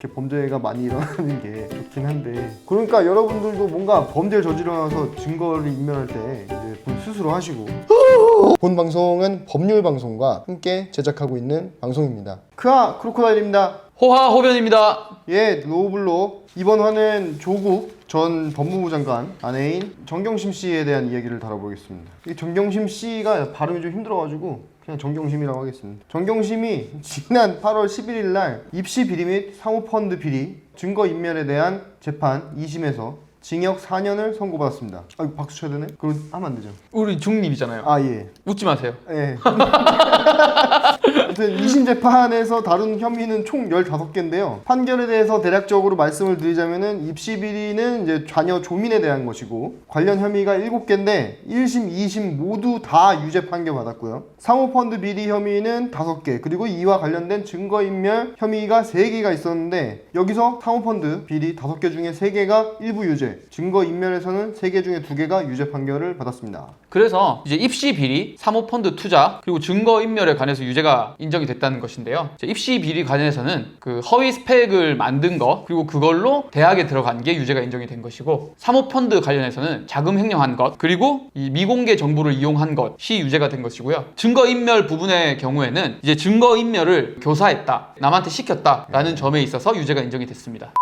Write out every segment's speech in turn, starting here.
이렇게 범죄가 많이 일어나는 게 좋긴 한데, 그러니까 여러분들도 뭔가 범죄를 저지르면서 증거를 인멸할 때 이제 본 스스로 하시고. 본 방송은 법률 방송과 함께 제작하고 있는 방송입니다. 크아 크로코다일입니다. 호하 호변입니다. 예, 노블로. 이번 화는 조국 전 법무부 장관 아내인 정경심 씨에 대한 이야기를 다뤄보겠습니다. 이 정경심 씨가 발음이 좀 힘들어가지고 그냥 정경심이라고 하겠습니다. 정경심이 지난 8월 11일 날 입시 비리 및 사모펀드 비리 증거인멸에 대한 재판 2심에서 징역 4년을 선고받았습니다. 아, 박수 쳐야 되네? 그럼 하면 안 되죠. 우리 중립이잖아요. 아, 예. 웃지 마세요. 예. 아무튼 2심 재판에서 다룬 혐의는 총 15개인데요. 판결에 대해서 대략적으로 말씀을 드리자면은 입시 비리는 이제 자녀 조민에 대한 것이고 관련 혐의가 7개인데 1심, 2심 모두 다 유죄 판결 받았고요. 사모펀드 비리 혐의는 5개, 그리고 이와 관련된 증거인멸 혐의가 3개가 있었는데 여기서 사모펀드 비리 5개 중에 3개가 일부 유죄, 증거인멸에서는 3개 중에 2개가 유죄 판결을 받았습니다. 그래서 이제 입시 비리, 사모펀드 투자, 그리고 증거인멸에 관해서 유죄가 인정이 됐다는 것인데요. 이제 입시 비리 관련해서는 그 허위 스펙을 만든 거, 그리고 그걸로 대학에 들어간 게 유죄가 인정이 된 것이고, 사모펀드 관련해서는 자금 횡령한 것, 그리고 이 미공개 정보를 이용한 것이 유죄가 된 것이고요. 증거인멸 부분의 경우에는 이제 증거인멸을 교사했다, 남한테 시켰다라는 점에 있어서 유죄가 인정이 됐습니다.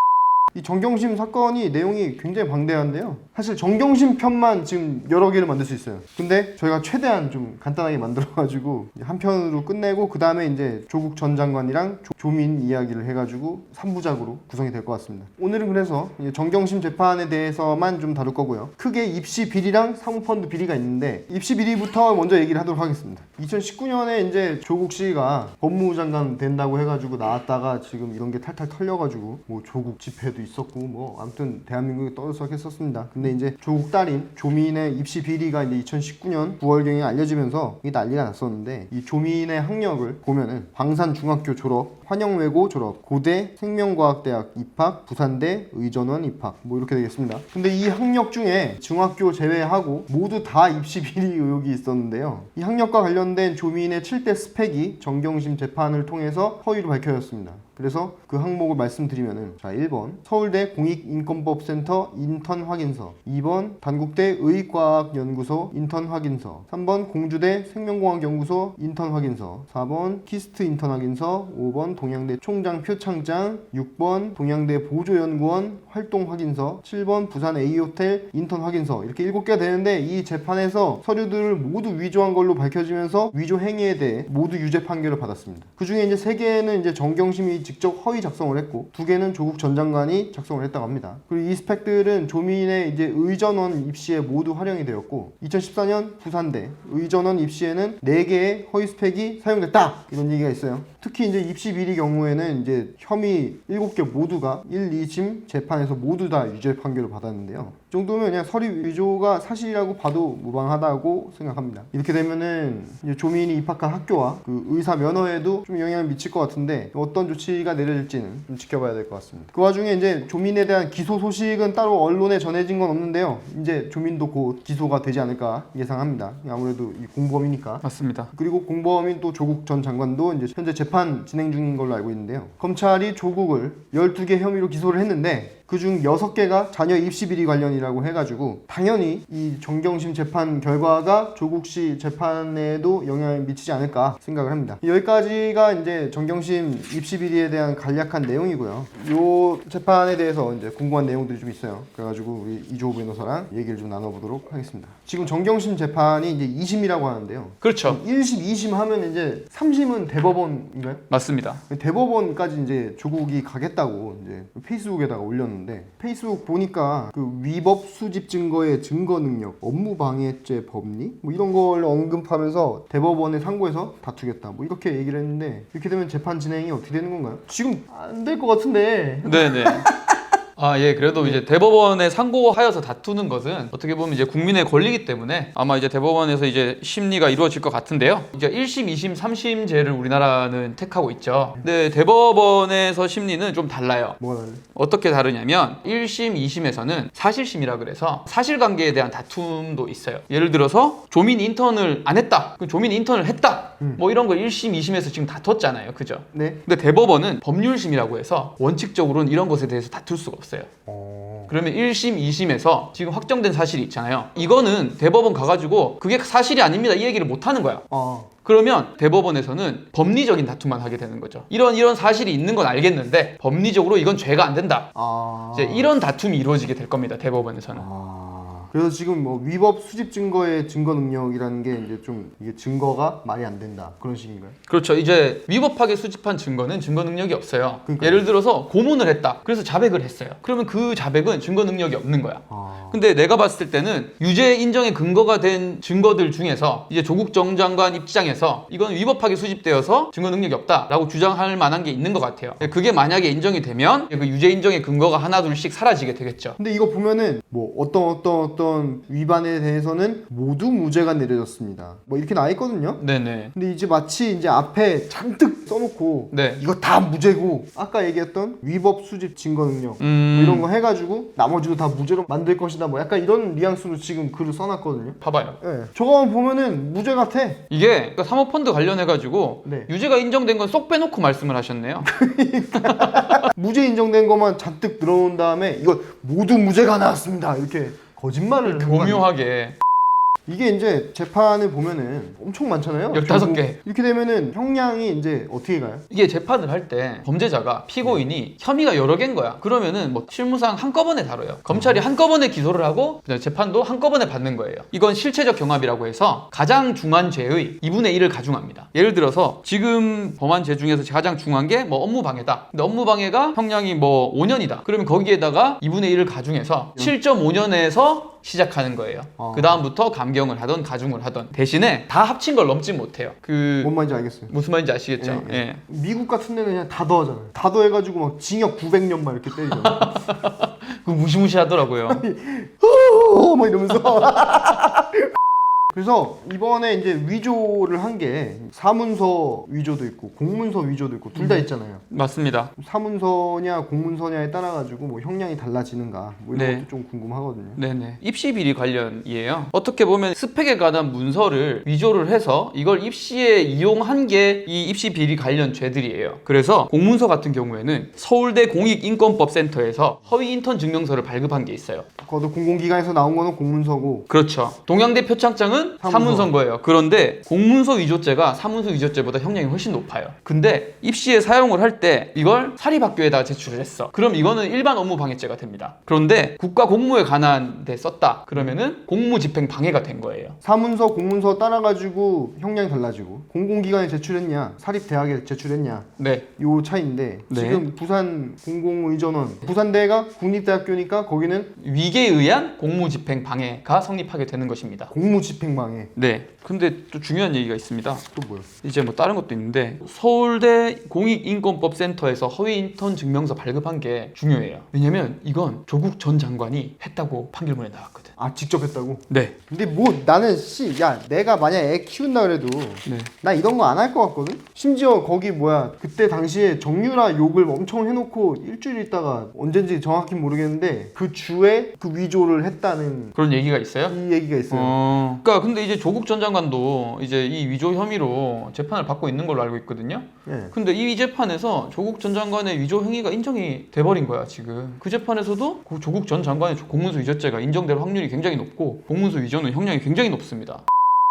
이 정경심 사건이 내용이 굉장히 방대한데요. 사실 정경심 편만 지금 여러 개를 만들 수 있어요. 근데 저희가 최대한 좀 간단하게 만들어가지고 한 편으로 끝내고 그 다음에 이제 조국 전 장관이랑 조민 이야기를 해가지고 3부작으로 구성이 될 것 같습니다. 오늘은 그래서 정경심 재판에 대해서만 좀 다룰 거고요. 크게 입시 비리랑 사모펀드 비리가 있는데 입시 비리부터 먼저 얘기를 하도록 하겠습니다. 2019년에 이제 조국 씨가 법무부 장관 된다고 해가지고 나왔다가 지금 이런 게 탈탈 털려가지고 뭐 조국 집회도 있었고 뭐 아무튼 대한민국이 떠들썩했었습니다. 근데 이제 조국 딸인 조민의 입시 비리가 이제 2019년 9월경에 알려지면서 이게 난리가 났었는데, 이 조민의 학력을 보면은 광산중학교 졸업, 환영외고 졸업, 고대 생명과학대학 입학, 부산대 의전원 입학 뭐 이렇게 되겠습니다. 근데 이 학력 중에 중학교 제외하고 모두 다 입시 비리 의혹이 있었는데요. 이 학력과 관련된 조민의 7대 스펙이 정경심 재판을 통해서 허위로 밝혀졌습니다. 그래서 그 항목을 말씀드리면은, 자, 1번 서울대 공익인권법센터 인턴 확인서, 2번 단국대 의과학연구소 인턴 확인서, 3번 공주대 생명공학연구소 인턴 확인서, 4번 키스트 인턴 확인서, 5번 동양대 총장 표창장, 6번 동양대 보조연구원 활동 확인서, 7번 부산 A호텔 인턴 확인서, 이렇게 7개가 되는데 이 재판에서 서류들을 모두 위조한 걸로 밝혀지면서 위조 행위에 대해 모두 유죄 판결을 받았습니다. 그 중에 이제 3개는 이제 정경심이 직접 허위 작성을 했고 2개는 조국 전 장관이 작성을 했다고 합니다. 그리고 이 스펙들은 조민의 이제 의전원 입시에 모두 활용이 되었고 2014년 부산대 의전원 입시에는 4개의 허위 스펙이 사용됐다, 이런 얘기가 있어요. 특히 이제 입시 비리 경우에는 이제 혐의 7개 모두가 1, 2심 재판에서 모두 다 유죄 판결을 받았는데요. 이 정도면 그냥 서류 위조가 사실이라고 봐도 무방하다고 생각합니다. 이렇게 되면은 이제 조민이 입학한 학교와 그 의사 면허에도 좀 영향을 미칠 것 같은데 어떤 조치가 내려질지는 좀 지켜봐야 될 것 같습니다. 그 와중에 이제 조민에 대한 기소 소식은 따로 언론에 전해진 건 없는데요. 이제 조민도 곧 기소가 되지 않을까 예상합니다. 아무래도 이 공범이니까. 맞습니다. 그리고 공범인 또 조국 전 장관도 이제 현재 재판 진행 중인 걸로 알고 있는데요. 검찰이 조국을 12개 혐의로 기소를 했는데 그중 6개가 자녀 입시 비리 관련이라고 해가지고 당연히 이 정경심 재판 결과가 조국 씨 재판에도 영향을 미치지 않을까 생각을 합니다. 여기까지가 이제 정경심 입시 비리에 대한 간략한 내용이고요. 이 재판에 대해서 이제 궁금한 내용들이 좀 있어요. 그래가지고 우리 이조호 변호사랑 얘기를 좀 나눠보도록 하겠습니다. 지금 정경심 재판이 이제 2심이라고 하는데요. 그렇죠. 1심, 2심 하면 이제 3심은 대법원인가요? 맞습니다. 대법원까지 이제 조국이 가겠다고 이제 페이스북에다가 올렸는데, 페이스북 보니까 그 위법 수집 증거의 증거 능력, 업무 방해죄 법리 뭐 이런 걸 언급하면서 대법원에 상고해서 다투겠다 뭐 이렇게 얘기를 했는데, 이렇게 되면 재판 진행이 어떻게 되는 건가요? 지금 안 될 것 같은데. 네네. 예, 그래도 이제 대법원에 상고하여서 다투는 것은 어떻게 보면 이제 국민의 권리이기 때문에 아마 이제 대법원에서 이제 심리가 이루어질 것 같은데요. 이제 1심, 2심, 3심제를 우리나라는 택하고 있죠. 근데 대법원에서 심리는 좀 달라요. 뭐가 달래? 어떻게 다르냐면 1심, 2심에서는 사실심이라 그래서 사실관계에 대한 다툼도 있어요. 예를 들어서 조민 인턴을 안 했다. 그 조민 인턴을 했다. 뭐 이런 거 1심, 2심에서 지금 다퉜잖아요. 그죠? 네. 근데 대법원은 법률심이라고 해서 원칙적으로는 이런 것에 대해서 다툴 수가 없어요. 그러면 1심, 2심에서 지금 확정된 사실이 있잖아요. 이거는 대법원 가가지고 그게 사실이 아닙니다. 이 얘기를 못 하는 거야. 그러면 대법원에서는 법리적인 다툼만 하게 되는 거죠. 이런 사실이 있는 건 알겠는데 법리적으로 이건 죄가 안 된다. 이제 이런 다툼이 이루어지게 될 겁니다. 대법원에서는. 그래서 지금 뭐 위법 수집 증거의 증거 능력이라는 게 이제 좀 이게 증거가 말이 안 된다 그런 식인가요? 그렇죠. 이제 위법하게 수집한 증거는 증거 능력이 없어요. 그러니까요. 예를 들어서 고문을 했다. 그래서 자백을 했어요. 그러면 그 자백은 증거 능력이 없는 거야. 근데 내가 봤을 때는 유죄 인정의 근거가 된 증거들 중에서 이제 조국 전 장관 입장에서 이건 위법하게 수집되어서 증거 능력이 없다라고 주장할 만한 게 있는 것 같아요. 그게 만약에 인정이 되면 그 유죄 인정의 근거가 하나 둘씩 사라지게 되겠죠. 근데 이거 보면은 뭐 어떤 위반에 대해서는 모두 무죄가 내려졌습니다. 뭐 이렇게 나와 있거든요. 네네. 근데 이제 마치 이제 앞에 잔뜩 써놓고 네. 이거 다 무죄고 아까 얘기했던 위법 수집 증거 능력 뭐 이런 거 해가지고 나머지도 다 무죄로 만들 것이다 뭐 약간 이런 뉘앙스로 지금 글을 써놨거든요. 봐봐요. 네. 저거 보면은 무죄 같아. 이게 그러니까 사모펀드 관련해가지고 네. 유죄가 인정된 건 쏙 빼놓고 말씀을 하셨네요. 무죄 인정된 것만 잔뜩 들어온 다음에 이거 모두 무죄가 나왔습니다. 이렇게 거짓말을 교묘하게. 이게 이제 재판을 보면은 엄청 많잖아요. 15개. 이렇게 되면은 형량이 이제 어떻게 가요? 이게 재판을 할 때 범죄자가 피고인이 혐의가 여러 개인 거야. 그러면은 뭐 실무상 한꺼번에 다뤄요. 검찰이 한꺼번에 기소를 하고 그다음에 재판도 한꺼번에 받는 거예요. 이건 실체적 경합이라고 해서 가장 중한 죄의 2분의 1을 가중합니다. 예를 들어서 지금 범한 죄 중에서 가장 중한 게 뭐 업무방해다. 근데 업무방해가 형량이 뭐 5년이다. 그러면 거기에다가 2분의 1을 가중해서 7.5년에서 시작하는 거예요. 그 다음부터 감경을 하던 가중을 하던 대신에 다 합친 걸 넘지 못해요. 뭔 말인지 알겠어요. 무슨 말인지 아시겠죠? 예, 예. 예. 미국 같은 데는 그냥 다 더하잖아요. 다 더해가지고 막 징역 900년 막 이렇게 때리잖아요. 그 무시무시하더라고요. 막 이러면서. 그래서 이번에 이제 위조를 한 게 사문서 위조도 있고 공문서 위조도 있고 둘 다 있잖아요. 맞습니다. 사문서냐 공문서냐에 따라 가지고 뭐 형량이 달라지는가 뭐 이런 네. 것도 좀 궁금하거든요. 네네. 입시 비리 관련이에요. 어떻게 보면 스펙에 관한 문서를 위조를 해서 이걸 입시에 이용한 게 이 입시 비리 관련 죄들이에요. 그래서 공문서 같은 경우에는 서울대 공익인권법센터에서 허위 인턴 증명서를 발급한 게 있어요. 그것도 공공기관에서 나온 거는 공문서고. 그렇죠. 동양대 표창장은 사문서인 거예요. 그런데 공문서 위조죄가 사문서 위조죄보다 형량이 훨씬 높아요. 근데 입시에 사용을 할 때 이걸 사립학교에다가 제출을 했어. 그럼 이거는 일반 업무방해죄가 됩니다. 그런데 국가 공무에 관한 데 썼다. 그러면은 공무집행 방해가 된 거예요. 사문서 공문서 따라 가지고 형량이 달라지고 공공기관에 제출했냐 사립대학에 제출했냐 네. 요 차이인데 네. 지금 부산 공공의전원 부산대가 국립대학교니까 거기는 위계에 의한 공무집행 방해가 성립하게 되는 것입니다. 공무집행방해. 네. 근데 또 중요한 얘기가 있습니다. 또 뭐요? 이제 뭐 다른 것도 있는데 서울대 공익인권법센터에서 허위 인턴 증명서 발급한 게 중요해요. 왜냐면 이건 조국 전 장관이 했다고 판결문에 나왔거든. 아 직접 했다고? 네. 근데 뭐 나는 야 내가 만약 애 키운다 그래도 네. 나 이런 거 안 할 것 같거든? 심지어 거기 뭐야 그때 당시에 정유라 욕을 엄청 해놓고 일주일 있다가 언젠지 정확히 모르겠는데 그 주에 그 위조를 했다는 그런 얘기가 있어요? 이 얘기가 있어요. 그러니까 근데 이제 조국 전 장관도 이제 이 위조 혐의로 재판을 받고 있는 걸로 알고 있거든요. 예. 근데 이 재판에서 조국 전 장관의 위조 행위가 인정이 돼버린 거야 지금. 그 재판에서도 그 조국 전 장관의 공문서 위조죄가 인정될 확률이 굉장히 높고 공문서 위조는 형량이 굉장히 높습니다.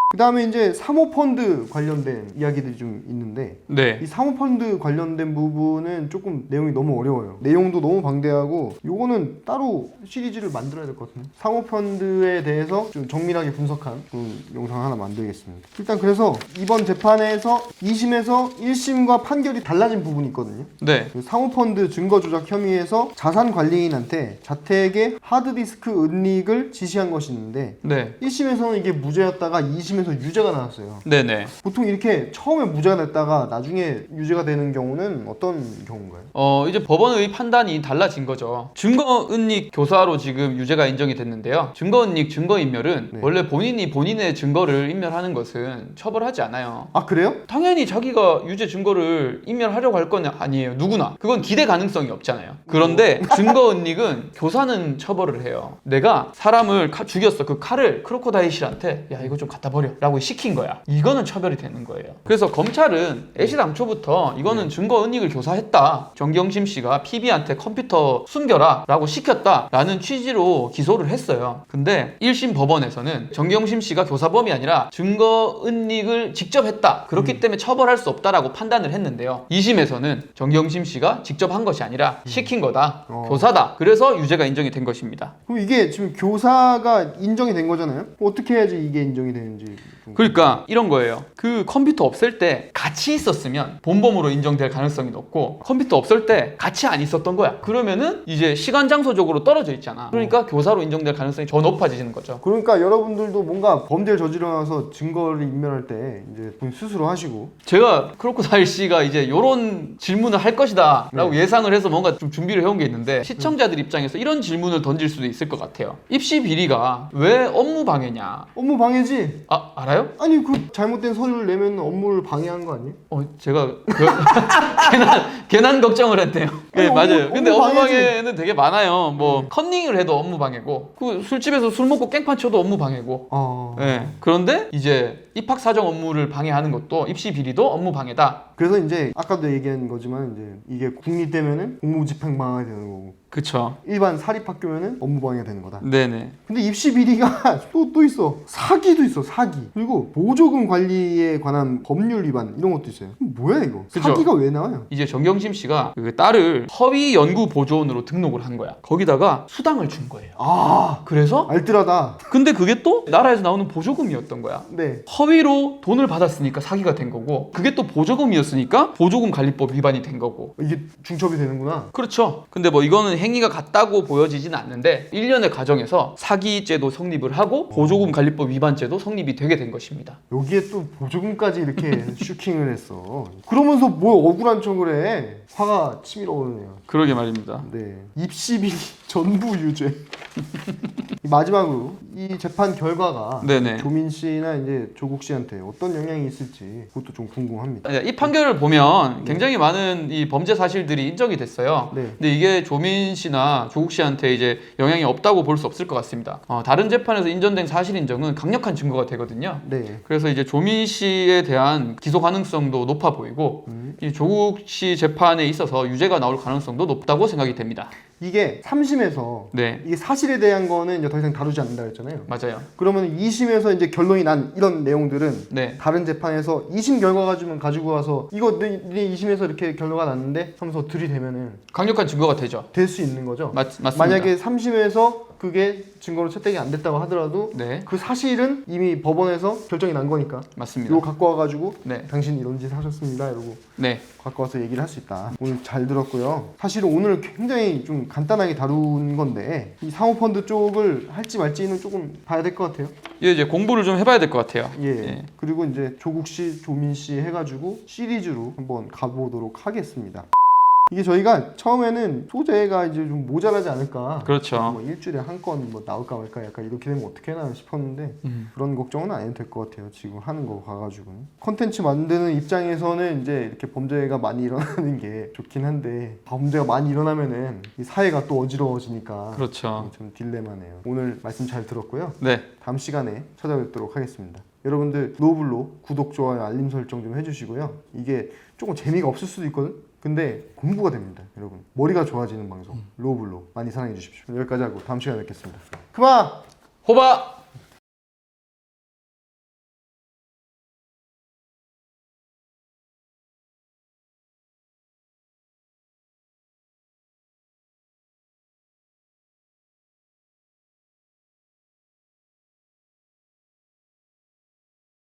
그 다음에 이제 사모펀드 관련된 이야기들이 좀 있는데 네. 이 사모펀드 관련된 부분은 조금 내용이 너무 어려워요. 내용도 너무 방대하고 요거는 따로 시리즈를 만들어야 될 것 같은데 사모펀드에 대해서 좀 정밀하게 분석한 그 영상 하나 만들겠습니다. 일단 그래서 이번 재판에서 2심에서 1심과 판결이 달라진 부분이 있거든요. 네. 그 사모펀드 증거 조작 혐의에서 자산 관리인한테 자택에 하드디스크 은닉을 지시한 것이 있는데 네. 1심에서는 이게 무죄였다가 2심에서 중에서 유죄가 나왔어요. 네네. 보통 이렇게 처음에 무죄가 됐다가 나중에 유죄가 되는 경우는 어떤 경우인가요? 이제 법원의 판단이 달라진 거죠. 증거은닉 교사로 지금 유죄가 인정이 됐는데요. 증거은닉, 증거인멸은 네. 원래 본인이 본인의 증거를 인멸하는 것은 처벌하지 않아요. 아 그래요? 당연히 자기가 유죄 증거를 인멸하려고 할 건 아니에요. 누구나. 그건 기대 가능성이 없잖아요. 그런데 증거은닉은 교사는 처벌을 해요. 내가 사람을 죽였어. 그 칼을 크로코다일실한테 야 이거 좀 갖다 버려 라고 시킨 거야. 이거는 처벌이 되는 거예요. 그래서 검찰은 애시당초부터 이거는 증거은닉을 교사했다. 정경심 씨가 PB한테 컴퓨터 숨겨라 라고 시켰다 라는 취지로 기소를 했어요. 근데 1심 법원에서는 정경심 씨가 교사범이 아니라 증거은닉을 직접 했다. 그렇기 때문에 처벌할 수 없다라고 판단을 했는데요. 2심에서는 정경심 씨가 직접 한 것이 아니라 시킨 거다. 교사다. 그래서 유죄가 인정이 된 것입니다. 그럼 이게 지금 교사가 인정이 된 거잖아요? 어떻게 해야지 이게 인정이 되는지 좀 그러니까 이런 거예요. 그 컴퓨터 없앨 때 같이 있었으면 본범으로 인정될 가능성이 높고 컴퓨터 없앨 때 같이 안 있었던 거야. 그러면은 이제 시간 장소적으로 떨어져 있잖아. 그러니까 교사로 인정될 가능성이 더 높아지는 거죠. 그러니까 여러분들도 뭔가 범죄를 저지르면서 증거를 인멸할 때 이제 본 스스로 하시고 제가 크로코다일 씨가 이제 이런 질문을 할 것이다 라고 예상을 해서 뭔가 좀 준비를 해온 게 있는데 시청자들 입장에서 이런 질문을 던질 수도 있을 것 같아요. 입시 비리가 왜 업무 방해냐? 업무 방해지? 아 알아요? 아니 그 잘못된 서류를 내면 업무를 방해한 거 아니에요? 제가 괜한 걱정을 했네요. 네, 아니, 맞아요. 근데 업무 업무 방해지. 방해는 되게 많아요. 뭐 컨닝을 해도 업무 방해고, 그 술집에서 술 먹고 깽판 쳐도 업무 방해고. 네. 그런데 이제 입학 사정 업무를 방해하는 것도 입시 비리도 업무 방해다. 그래서 이제 아까도 얘기한 거지만 이제 이게 국립대면은 공무집행 방해가 되는 거고 그쵸. 일반 사립학교면은 업무 방해가 되는 거다. 네네. 근데 입시 비리가 또 있어. 사기도 있어. 사기. 그리고 보조금 관리에 관한 법률 위반 이런 것도 있어요. 뭐야 이거? 그쵸. 사기가 왜 나와요? 이제 정경심 씨가 그 딸을 허위 연구 보조원으로 등록을 한 거야. 거기다가 수당을 준 거예요. 아 그래서 알뜰하다. 근데 그게 또 나라에서 나오는 보조금이었던 거야. 네. 허위로 돈을 받았으니까 사기가 된 거고, 그게 또 보조금이었으니까 보조금 관리법 위반이 된 거고. 이게 중첩이 되는구나. 그렇죠. 근데 뭐 이거는 행위가 같다고 보여지진 않는데 1년의 과정에서 사기죄도 성립을 하고 보조금 관리법 위반죄도 성립이 되게 된 것입니다. 여기에 또 보조금까지 이렇게 슈킹을 했어. 그러면서 뭐 억울한 척을 해. 화가 치밀어 오르네요. 그러게 말입니다. 네. 입시 비리 전부 유죄. 마지막으로 이 재판 결과가 네네. 조민 씨나 이제 조국 씨한테 어떤 영향이 있을지 그것도 좀 궁금합니다. 이 판결을 보면 굉장히 많은 이 범죄 사실들이 인정이 됐어요. 네. 근데 이게 조민 씨나 조국 씨한테 이제 영향이 없다고 볼 수 없을 것 같습니다. 다른 재판에서 인정된 사실 인정은 강력한 증거가 되거든요. 네. 그래서 이제 조민 씨에 대한 기소 가능성도 높아 보이고 이 조국 씨 재판에 있어서 유죄가 나올 가능성도 높다고 생각이 됩니다. 이게 3심에서 네, 이게 사실에 대한 거는 이제 더 이상 다루지 않는다 했잖아요. 맞아요. 그러면 2심에서 이제 결론이 난 이런 내용들은 네, 다른 재판에서 2심 결과 가지고 와서 이거 내 2심에서 이렇게 결과가 났는데 하면서 들이대면은 강력한 증거가 되죠. 될 수 있는 거죠. 맞습니다. 만약에 3심에서 그게 증거로 채택이 안 됐다고 하더라도 네, 그 사실은 이미 법원에서 결정이 난 거니까 맞습니다. 이거 갖고 와가지고 네, 당신 이런 짓 하셨습니다 이러고 네, 갖고 와서 얘기를 할 수 있다. 오늘 잘 들었고요. 사실은 오늘 굉장히 좀 간단하게 다룬 건데 이 사모펀드 쪽을 할지 말지는 조금 봐야 될 것 같아요. 이제 공부를 좀 해봐야 될 것 같아요. 예. 그리고 이제 조국 씨, 조민 씨 해가지고 시리즈로 한번 가보도록 하겠습니다. 이게 저희가 처음에는 소재가 이제 좀 모자라지 않을까. 그렇죠. 뭐 일주일에 한 건 뭐 나올까 말까 약간 이렇게 되면 어떻게 하나 싶었는데 그런 걱정은 안 해도 될 것 같아요. 지금 하는 거 봐가지고는. 컨텐츠 만드는 입장에서는 이제 이렇게 범죄가 많이 일어나는 게 좋긴 한데 범죄가 많이 일어나면은 이 사회가 또 어지러워지니까 그렇죠. 좀 딜레마네요. 오늘 말씀 잘 들었고요. 네, 다음 시간에 찾아뵙도록 하겠습니다. 여러분들 노블로 구독, 좋아요, 알림 설정 좀 해주시고요. 이게 조금 재미가 없을 수도 있거든? 근데 공부가 됩니다. 여러분 머리가 좋아지는 방송 로블로 많이 사랑해 주십시오. 여기까지 하고 다음 시간에 뵙겠습니다. 그만! 호바!